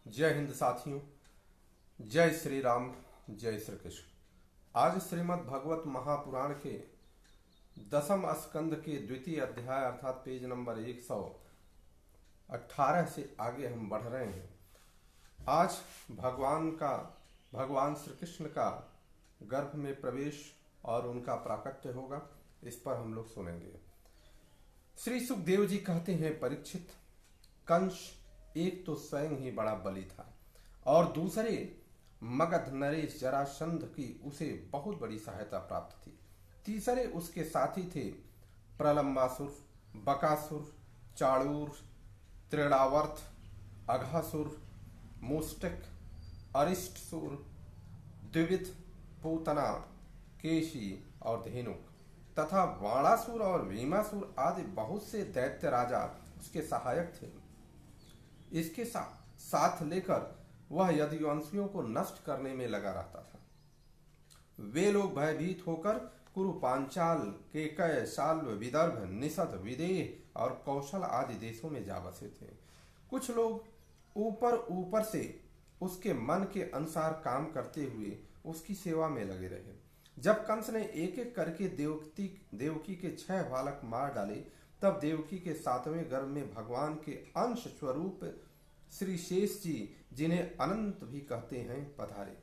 जय हिंद साथियों। जय श्री राम, जय श्री कृष्ण। आज श्रीमद् भगवत महापुराण के 10वें स्कंद के द्वितीय अध्याय अर्थात पेज नंबर 118 से आगे हम बढ़ रहे हैं। आज भगवान श्री कृष्ण का गर्भ में प्रवेश और उनका प्राकट्य होगा, इस पर हम लोग सुनेंगे। श्री सुखदेव जी कहते हैं, परीक्षित, कंस एक तो स्वयं ही बड़ा बली था और दूसरे मगध नरेश जरासंध की उसे बहुत बड़ी सहायता प्राप्त थी। तीसरे उसके साथी थे प्रलंबासुर, बकासुर, चाणूर, त्रिणावर्त, अघासुर, मुष्टिक, अरिष्टसुर, द्विविध, पूतना, केशी और धेनुक तथा वाणासुर और भीमासुर आदि बहुत से दैत्य राजा उसके सहायक थे। इसके साथ लेकर वह यदुवंशियों को नष्ट करने में लगा रहता था। वे लोग भयभीत होकर कुरु, पांचाल, केकय, शाल्व, विदर्भ, निषद, विदेह और कौशल आदि देशों में जा बसे थे। कुछ लोग ऊपर ऊपर से उसके मन के अनुसार काम करते हुए उसकी सेवा में लगे रहे। जब कंस ने एक एक करके देवकी के 6 बालक मार डाले, तब देवकी के 7वें गर्भ में भगवान के अंश स्वरूप श्री शेष जी, जिन्हें अनंत भी कहते हैं, पधारे।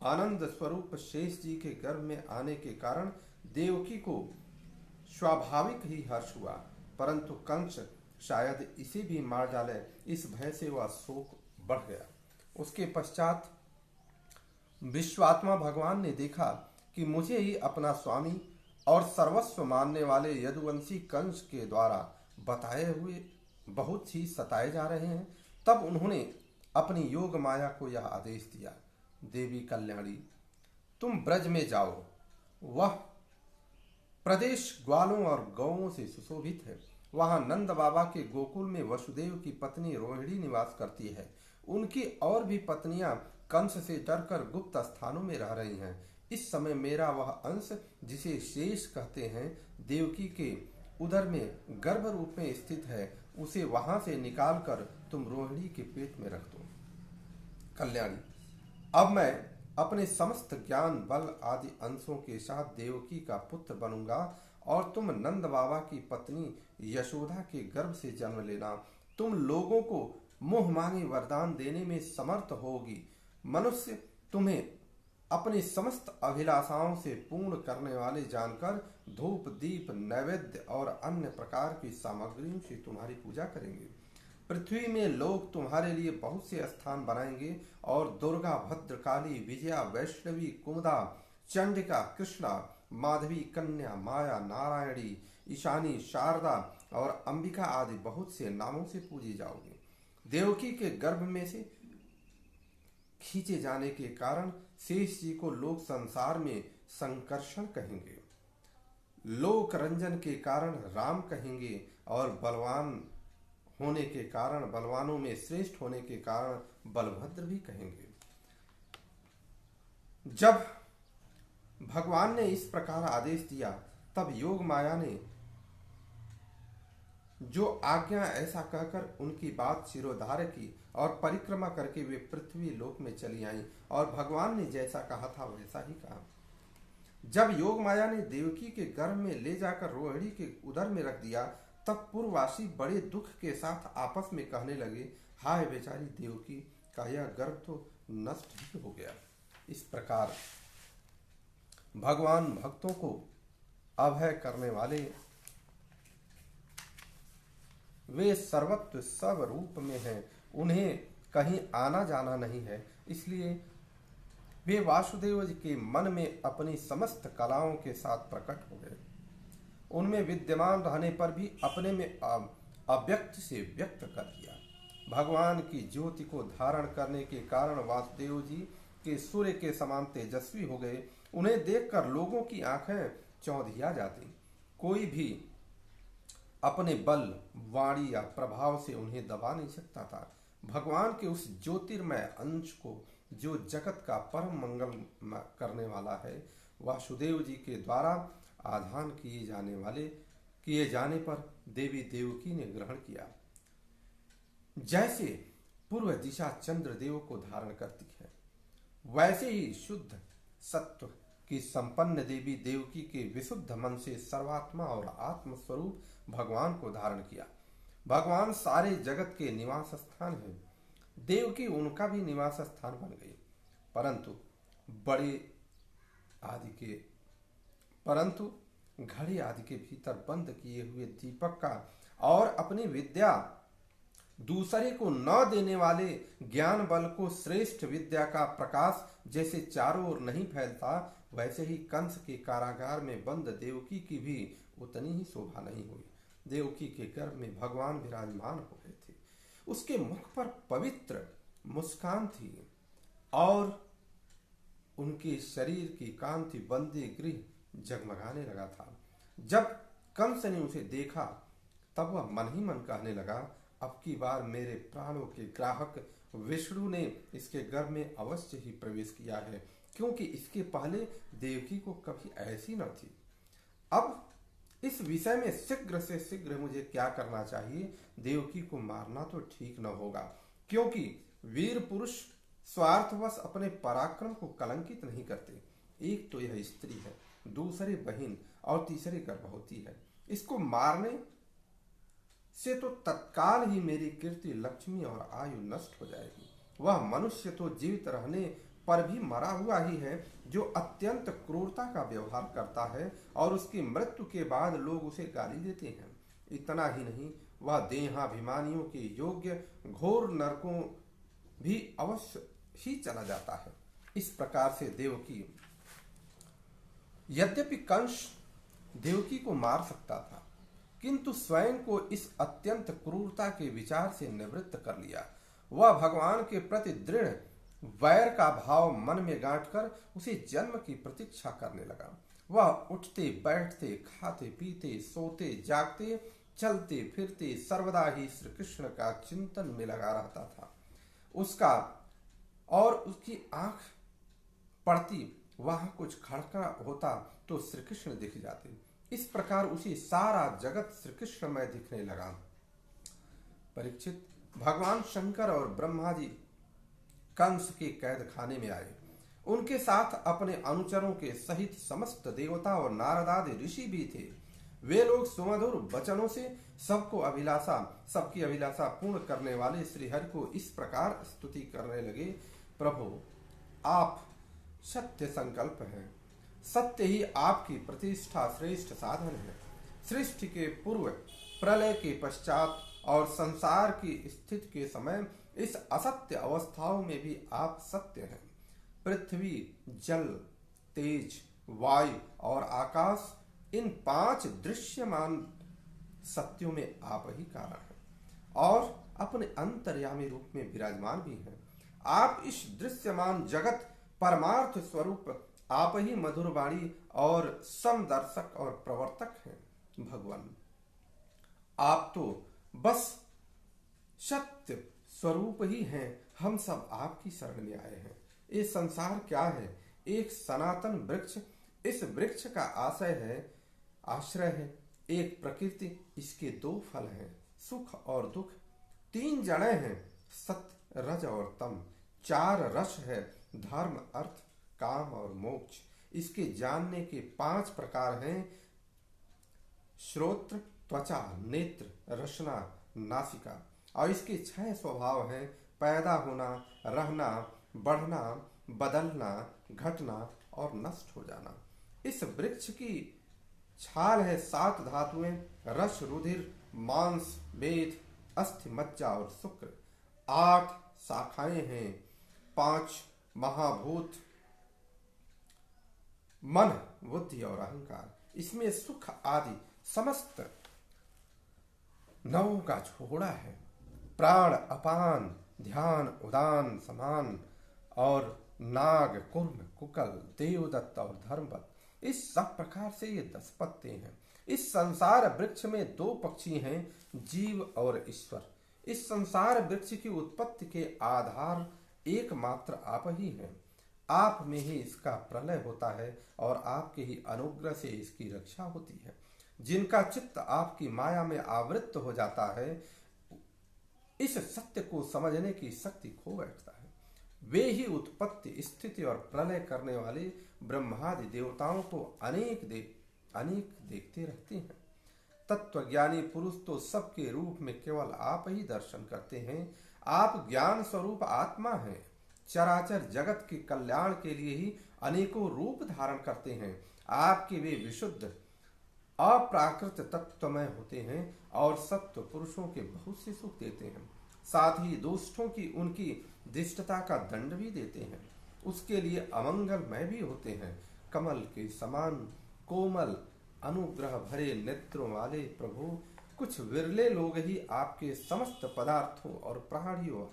आनंद स्वरूप शेष जी के गर्भ में आने के कारण देवकी को स्वाभाविक ही हर्ष हुआ, परंतु कंस शायद इसे भी मार डाले, इस भय से वह शोक बढ़ गया। उसके पश्चात विश्वात्मा भगवान ने देखा कि मुझे ही अपना स्वामी और सर्वस्व मानने वाले यदुवंशी कंस के द्वारा बताए हुए बहुत ही सताए जा रहे हैं। तब उन्होंने अपनी योग माया को यह आदेश दिया, देवी कल्याणी, तुम ब्रज में जाओ। वह प्रदेश ग्वालों और गौओं से सुशोभित है। वहां नंद बाबा के गोकुल में वसुदेव की पत्नी रोहिणी निवास करती है। उनकी और भी पत्नियां कंस से डरकर गुप्त स्थानों में रह रही हैं। इस समय मेरा वह अंश, जिसे शेष कहते हैं, देवकी के उदर में गर्भ रूप में स्थित है। उसे वहां से निकालकर तुम रोहिणी के पेट में रख दो। कल्याणी, अब मैं अपने समस्त ज्ञान, बल आदि अंशों के साथ देवकी का पुत्र बनूंगा और तुम नंद बाबा की पत्नी यशोदा के गर्भ से जन्म लेना। तुम लोगों को मुंह मांगे वरदान देने में समर्थ होगी। मनुष्य तुम्हें अपनी समस्त अभिलाषाओं से पूर्ण करने वाले जानकर धूप, दीप, नैवेद्य और अन्य प्रकार की सामग्रियों से तुम्हारी पूजा करेंगे। पृथ्वी में लोग तुम्हारे लिए बहुत से स्थान बनाएंगे और दुर्गा, भद्रकाली, विजया, वैष्णवी, कुमुदा, चंडिका, कृष्णा, माधवी, कन्या, माया, नारायणी, ईशानी, शारदा और अंबिका आदि बहुत से नामों से पूजी जाओगे। देवकी के गर्भ में से खींचे जाने के कारण शेष जी को लोग संसार में संकर्षण कहेंगे, लोक रंजन के कारण राम कहेंगे और बलवान होने के कारण, बलवानों में श्रेष्ठ होने के कारण बलभद्र भी कहेंगे। जब भगवान ने इस प्रकार आदेश दिया, तब योग माया ने जो आज्ञा ऐसा कहकर उनकी बात शिरोधार्य की और परिक्रमा करके वे पृथ्वी लोक में चली आईं और भगवान ने जैसा कहा था वैसा ही कहा। जब योग माया ने देवकी के गर्भ में ले जाकर रोहिणी के उदर में रख दिया, तब पूर्ववासी बड़े दुख के साथ आपस में कहने लगे, हाय बेचारी देवकी का यह गर्भ तो नष्ट ही हो गया। इस प्रकार भगवान भक्तों को अभय करने वाले, वे सर्वत्र सब रूप में हैं, उन्हें कहीं आना जाना नहीं है। इसलिए वे वासुदेव जी के मन में अपनी समस्त कलाओं के साथ प्रकट हो गए। उनमें विद्यमान रहने पर भी अपने में अव्यक्त से व्यक्त कर दिया। भगवान की ज्योति को धारण करने के कारण वासुदेव जी के सूर्य के समान तेजस्वी हो गए। उन्हें देखकर लोगों की आंखें चौंधिया जाती। कोई भी अपने बल, वाणी या प्रभाव से उन्हें दबा नहीं सकता था। भगवान के उस ज्योतिर्मय अंश को, जो जगत का परम मंगल करने वाला है, वासुदेव जी के द्वारा आधान किए जाने पर देवी देवकी ने ग्रहण किया। जैसे पूर्व दिशा चंद्रदेव को धारण करती है, वैसे ही शुद्ध सत्व की संपन्न देवी देवकी के विशुद्ध मन से सर्वात्मा और आत्म स्वरूप भगवान को धारण किया। भगवान सारे जगत के निवास स्थान है। देवकी उनका भी निवास स्थान बन गई, परंतु बड़े आदि के परंतु घड़ी आदि के भीतर बंद किए हुए दीपक का और अपनी विद्या दूसरे को न देने वाले ज्ञान बल को श्रेष्ठ विद्या का प्रकाश जैसे चारों ओर नहीं फैलता, वैसे ही कंस के कारागार में बंद देवकी की भी उतनी ही शोभा नहीं हुई। देवकी के गर्भ में भगवान विराजमान हो गए थे। उसके मुख पर पवित्र मुस्कान थी और उनके शरीर की कांति बंदे गृह जगमगाने लगा था। जब कंस ने उसे देखा तब वह मन ही मन कहने लगा, अब की बार मेरे प्राणों के ग्राहक विष्णु ने इसके गर्भ में अवश्य ही प्रवेश किया है, क्योंकि इसके पहले देवकी को कभी ऐसी न थी। अब इस विषय में शीघ्र से शीघ्र मुझे क्या करना चाहिए? देवकी को मारना तो ठीक न होगा, क्योंकि वीर पुरुष स्वार्थवश अपने पराक्रम को कलंकित नहीं करते। एक तो यह स्त्री है, दूसरी बहन और तीसरी गर्भवती है। इसको मारने से तो तत्काल ही मेरी कीर्ति, लक्ष्मी और आयु नष्ट हो जाएगी। वह मनुष्य तो जीवित रहने पर भी मरा हुआ ही है, जो अत्यंत क्रूरता का व्यवहार करता है और उसकी मृत्यु के बाद लोग उसे गाली देते हैं। इतना ही नहीं, वह देहाभिमानियों के योग्य घोर नरकों भी अवश्य ही चला जाता है। इस प्रकार से देवकी, यद्यपि कंस देवकी को मार सकता था, किंतु स्वयं को इस अत्यंत क्रूरता के विचार से निवृत्त कर लिया। वह भगवान के प्रति दृढ़ वैर का भाव मन में गांठकर उसे जन्म की प्रतीक्षा करने लगा। वह उठते बैठते, खाते पीते, सोते जागते, चलते फिरते सर्वदा ही श्री कृष्ण का चिंतन में लगा रहता था। उसका और उसकी आंख पड़ती, वहां कुछ खड़का होता तो श्री कृष्ण दिख जाते। इस प्रकार उसे सारा जगत श्री कृष्णमय दिखने लगा। परीक्षित, भगवान शंकर और ब्रह्मा जी कंस के कैद खाने में आए। उनके साथ अपने अनुचरों के सहित समस्त देवता और नारद आदि ऋषि भी थे। वे लोग सुमधुर वचनों से सबकी अभिलाषा पूर्ण करने वाले श्री हरि को इस प्रकार स्तुति करने लगे, प्रभु आप सत्य संकल्प हैं, सत्य ही आपकी प्रतिष्ठा श्रेष्ठ साधन है। सृष्टि के पूर्व, प्रलय के पश्चात और संसार की स्थिति के समय इस असत्य अवस्थाओं में भी आप सत्य हैं। पृथ्वी, जल, तेज, वायु और आकाश, इन 5 दृश्यमान सत्यों में आप ही कारण हैं और अपने अंतर्यामी रूप में विराजमान भी हैं। आप इस दृश्यमान जगत परमार्थ स्वरूप, आप ही मधुर वाणी और समदर्शक और प्रवर्तक हैं। भगवान, आप तो बस सत्य स्वरूप ही हैं। हम सब आपकी शरण में आए हैं। ये संसार क्या है? एक सनातन वृक्ष। इस वृक्ष का आश्रय है एक प्रकृति। इसके 2 फल हैं, सुख और दुख। 3 जड़ें हैं, सत्य, रज और तम। 4 रस है, धर्म, अर्थ, काम और मोक्ष। इसके जानने के 5 प्रकार हैं, श्रोत्र, त्वचा, नेत्र, रसना, नासिका। और इसके 6 स्वभाव हैं, पैदा होना, रहना, बढ़ना, बदलना, घटना और नष्ट हो जाना। इस वृक्ष की छाल है 7 धातुएं, रस, रुधिर, मांस, वेद, अस्थि, मज्जा और शुक्र। 8 शाखाएं हैं, 5 महाभूत, मन, बुद्धि और अहंकार। इसमें सुख आदि समस्त 9 का छोड़ा है। प्राण, अपान, ध्यान, उदान, समान और नाग, कुर्म, कुकल, देवदत्त और धर्मवत। इस सब प्रकार से ये 10 पत्ते हैं। इस संसार वृक्ष में 2 पक्षी हैं, जीव और ईश्वर। इस संसार वृक्ष की उत्पत्ति के आधार एकमात्र आप ही हैं। आप में ही इसका प्रलय होता है और आपके ही अनुग्रह से इसकी रक्षा होती है। जिनका चित्त आपकी माया में आवृत्त हो जाता है, इस सत्य को समझने की शक्ति खो बैठता है। वे ही उत्पत्ति, स्थिति और प्रलय करने वाले ब्रह्मादि देवताओं को अनेक देखते रहते हैं। तत्वज्ञानी पुरुष तो सबके रूप में केवल आप ही दर्शन करते हैं। आप ज्ञान स्वरूप आत्मा हैं। चराचर जगत के कल्याण के लिए ही अनेकों रूप धारण करते हैं। आपके वे विशुद्ध अप्राकृत तत्वमय होते हैं और सत्व पुरुषों के बहुत से सुख देते हैं, साथ ही दुष्टों की उनकी दुष्टता का दंड भी देते हैं। उसके लिए अमंगलमय भी होते हैं। कमल के समान कोमल अनुग्रह भरे नेत्रों वाले प्रभु, कुछ विरले लोग ही आपके समस्त पदार्थों और प्राणियों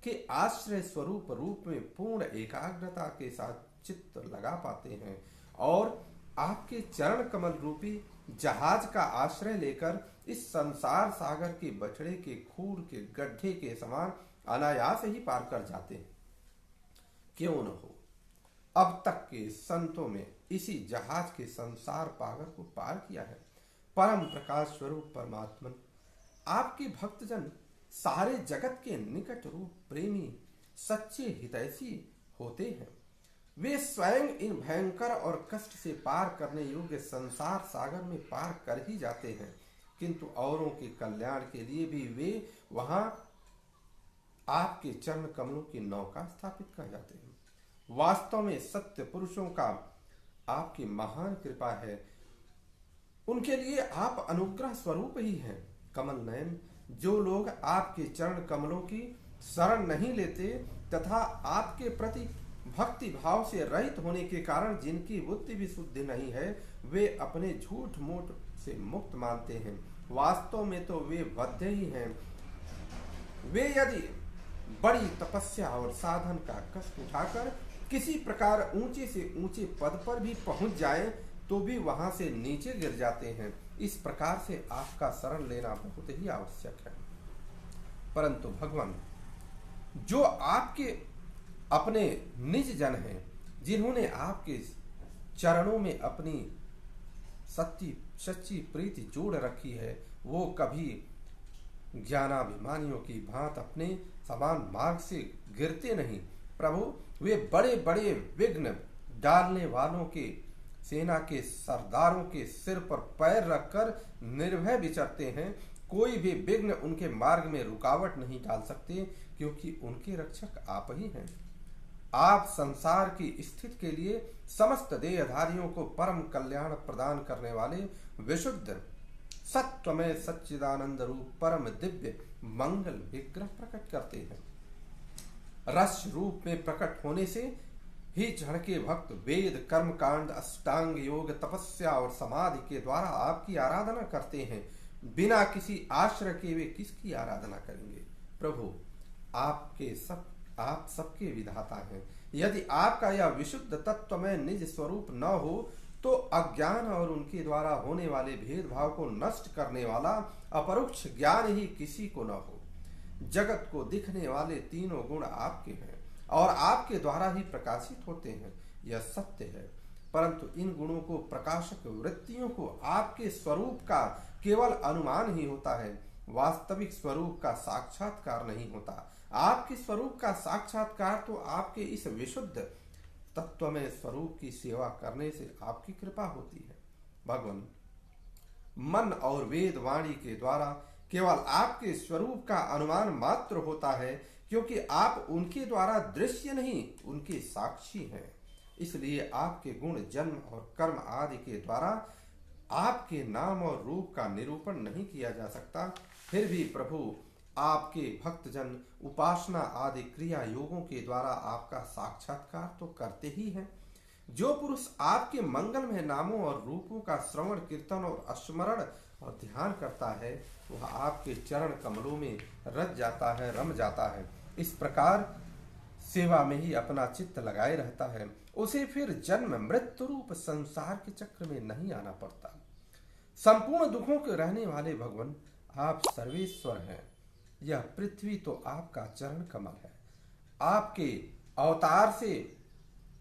के आश्रय स्वरूप रूप में पूर्ण एकाग्रता के साथ चित्त लगा पाते हैं और आपके चरण कमल रूपी जहाज का आश्रय लेकर इस संसार सागर के बछड़े के खूर के गड्ढे के समान अनायास ही पार कर जाते हैं। क्यों न हो, अब तक के संतों में इसी जहाज के संसार पागर को पार किया है। परम प्रकाश स्वरूप परमात्मन, आपके भक्तजन सारे जगत के निकट रूप प्रेमी सच्चे हितैषी होते हैं। वे स्वयं इन भयंकर और कष्ट से पार करने योग्य संसार सागर में पार कर ही जाते हैं, किंतु औरों के कल्याण के लिए भी वे वहां आपके चरण कमलों की नौका स्थापित कर जाते हैं। वास्तव में सत्य पुरुषों का आपकी महान कृपा है। उनके लिए आप अनुग्रह स्वरूप ही हैं। कमल नयन, जो लोग आपके चरण कमलों की शरण नहीं लेते तथा आपके प्रति भक्ति भाव से रहित होने के कारण जिनकी बुद्धि भी शुद्ध नहीं है, वे अपने झूठ मूठ से मुक्त मानते हैं। वास्तव में तो वे बद्ध ही हैं। वे यदि बड़ी तपस्या और साधन का कष्ट उठाकर किसी प्रकार ऊंचे से ऊंचे पद पर भी पहुंच जाएं, तो भी वहां से नीचे गिर जाते हैं। इस प्रकार से आपका शरण लेना बहुत ही आवश्यक है। परंतु भगवान, जो आपके अपने निज जन हैं, जिन्होंने आपके चरणों में अपनी सच्ची प्रीति जोड़ रखी है, वो कभी ज्ञानाभिमानियों की भांत अपने समान मार्ग से गिरते नहीं। प्रभु, वे बड़े बड़े विघ्न डालने वालों के सेना के सरदारों के सिर पर पैर रखकर निर्भय विचरते हैं। कोई भी विघ्न उनके मार्ग में रुकावट नहीं डाल सकते, क्योंकि उनके रक्षक आप ही हैं। आप संसार की स्थिति के लिए समस्त देहधारियों को परम कल्याण प्रदान करने वाले विशुद्ध सत्वमय सच्चिदानंद रूप परम दिव्य मंगल विग्रह प्रकट करते हैं। रस रूप में प्रकट होने से ही जड़ के भक्त वेद कर्म कांड अष्टांग योग तपस्या और समाधि के द्वारा आपकी आराधना करते हैं। बिना किसी आश्रय के वे किसकी आराधना करेंगे? प्रभु, आप सबके विधाता हैं। यदि आपका यह विशुद्ध तत्व में निज स्वरूप न हो, तो अज्ञान और उनके द्वारा होने वाले भेदभाव को नष्ट करने वाला अपरोक्ष ज्ञान ही किसी को न हो। जगत को दिखने वाले तीनों गुण आपके हैं और आपके द्वारा ही प्रकाशित होते हैं, यह सत्य है। परंतु इन गुणों को प्रकाशक वृत्तियों को आपके स्वरूप का केवल अनुमान ही होता है, वास्तविक स्वरूप का साक्षात्कार नहीं होता। आपके स्वरूप का साक्षात्कार तो आपके इस विशुद्ध तत्वमय स्वरूप की सेवा करने से आपकी कृपा होती है। भगवान, मन और वेद वाणी के द्वारा केवल आपके स्वरूप का अनुमान मात्र होता है, क्योंकि आप उनके द्वारा दृश्य नहीं, उनके साक्षी हैं। इसलिए आपके गुण जन्म और कर्म आदि के द्वारा आपके नाम और रूप का निरूपण नहीं किया जा सकता। फिर भी प्रभु, आपके भक्तजन उपासना आदि क्रिया योगों के द्वारा आपका साक्षात्कार तो करते ही हैं। जो पुरुष आपके मंगलमय नामों और रूपों का श्रवण कीर्तन और स्मरण और ध्यान करता है, वह आपके चरण कमलों में रच जाता है, रम जाता है। इस प्रकार सेवा में ही अपना चित्त लगाए रहता है। उसे फिर जन्म मृत्यु रूप संसार के चक्र में नहीं आना पड़ता। संपूर्ण दुखों के रहने वाले भगवान, आप सर्वेश्वर हैं। यह पृथ्वी तो आपका चरण कमल है। आपके अवतार से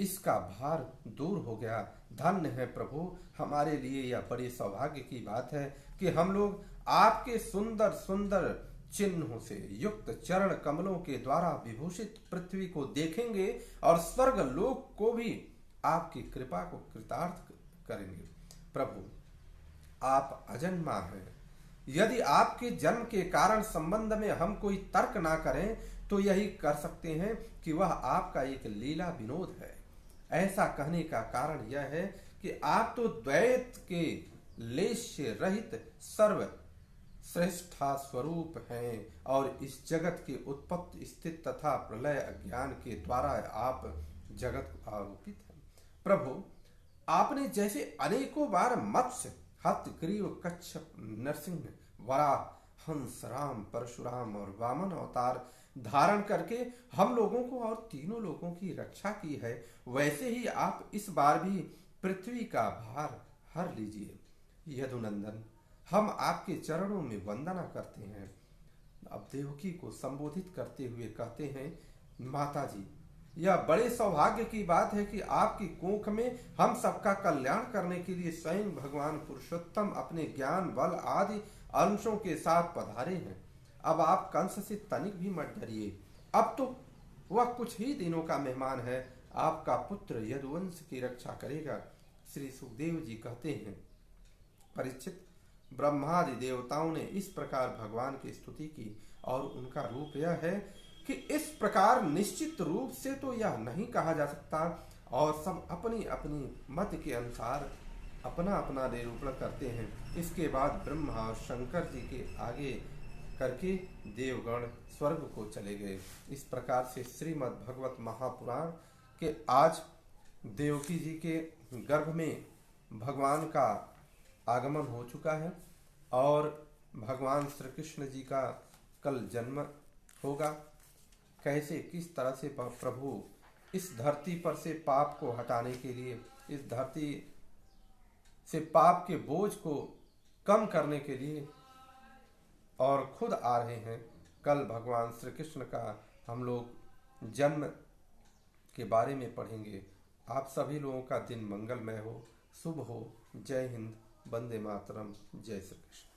इसका भार दूर हो गया। धन्य है प्रभु, हमारे लिए यह बड़े सौभाग्य की बात है कि हम लोग आपके सुंदर सुंदर चिन्हों से युक्त चरण कमलों के द्वारा विभूषित पृथ्वी को देखेंगे और स्वर्ग लोक को भी आपकी कृपा को कृतार्थ करेंगे। प्रभु, आप अजन्मा हैं। यदि आपके जन्म के कारण संबंध में हम कोई तर्क ना करें तो यही कर सकते हैं कि वह आपका एक लीला विनोद है। ऐसा कहने का कारण यह है कि आप तो द्वैत के लेश्य रहित सर्व श्रेष्ठा स्वरूप हैं और इस जगत के उत्पत्ति स्थिति तथा प्रलय अज्ञान के द्वारा आप जगत को आरोपित हैं। प्रभु, आपने जैसे अनेकों बार मत्स्य, हस्त, ग्रीव, कच्छप, नरसिंह, वराह, हंस, राम, परशुराम और वामन अवतार धारण करके हम लोगों को और तीनों लोगों की रक्षा की है, वैसे ही आप इस बार भी पृथ्वी का भार हर लीजिए। यदुनंदन, हम आपके चरणों में वंदना करते हैं। अब देवकी को संबोधित करते हुए कहते हैं, माता जी, यह बड़े सौभाग्य की बात है कि आपकी कोख में हम सबका कल्याण करने के लिए स्वयं भगवान पुरुषोत्तम अपने ज्ञान, बल आदि अंशों के साथ पधारे हैं। अब आप कंस से तनिक भी मत डरिए। अब तो वह कुछ ही दिनों का मेहमान है। आपका पुत्र यदुवंश की रक्षा करेगा। श्री सुखदेव जी कहते हैं, परीक्षित, ब्रह्मादि देवताओं ने इस प्रकार भगवान की स्तुति की और उनका रूप यह है कि इस प्रकार निश्चित रूप से तो यह नहीं कहा जा सकता और सब अपनी अपनी मत के अनुसार अपना अपना निरूपण करते हैं। इसके बाद ब्रह्मा और शंकर जी के आगे करके देवगण स्वर्ग को चले गए। इस प्रकार से श्रीमद् भगवत महापुराण के आज देवकी जी के गर्भ में भगवान का आगमन हो चुका है और भगवान श्री कृष्ण जी का कल जन्म होगा। कैसे किस तरह से प्रभु इस धरती पर से पाप को हटाने के लिए, इस धरती से पाप के बोझ को कम करने के लिए और खुद आ रहे हैं। कल भगवान श्री कृष्ण का हम लोग जन्म के बारे में पढ़ेंगे। आप सभी लोगों का दिन मंगलमय हो, शुभ हो। जय हिंद, वंदे मातरम, जय श्री कृष्ण।